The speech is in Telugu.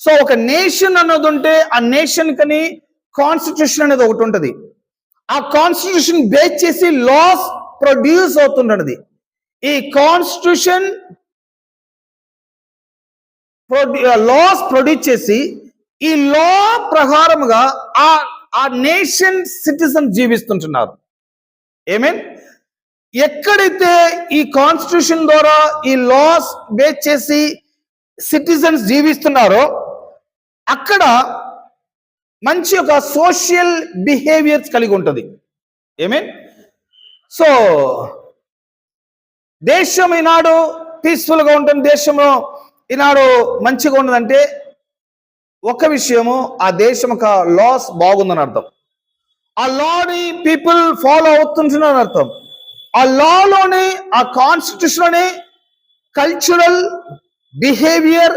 సో ఒక నేషన్ అన్నది ఉంటే ఆ నేషన్ కని కాన్స్టిట్యూషన్ అనేది ఒకటి ఉంటుంది. ఆ కాన్స్టిట్యూషన్ బేస్ చేసి లాస్ ప్రొడ్యూస్ అవుతుండది. ఈ కాన్స్టిట్యూషన్ లాస్ ప్రొడ్యూస్ చేసి ఈ లా ప్రకారముగా ఆ నేషన్ సిటిజన్ జీవిస్తుంటున్నారు. ఏమేన్ ఎక్కడైతే ఈ కాన్స్టిట్యూషన్ ద్వారా ఈ లాస్ బేస్ చేసి సిటిజన్స్ జీవిస్తున్నారో అక్కడ మంచి ఒక సోషల్ బిహేవియర్స్ కలిగి ఉంటుంది. ఏమేన్ సో దేశం ఈనాడు పీస్ఫుల్గా ఉంటుంది, దేశంలో ఈనాడు మంచిగా ఉన్నదంటే ఒక విషయము, ఆ దేశం ఒక లాస్ బాగుందని అర్థం. ఆ లాని పీపుల్ ఫాలో అవుతుంటున్నారు అర్థం. ఆ లాలోనే, ఆ కాన్స్టిట్యూషన్ లోనే కల్చరల్ బిహేవియర్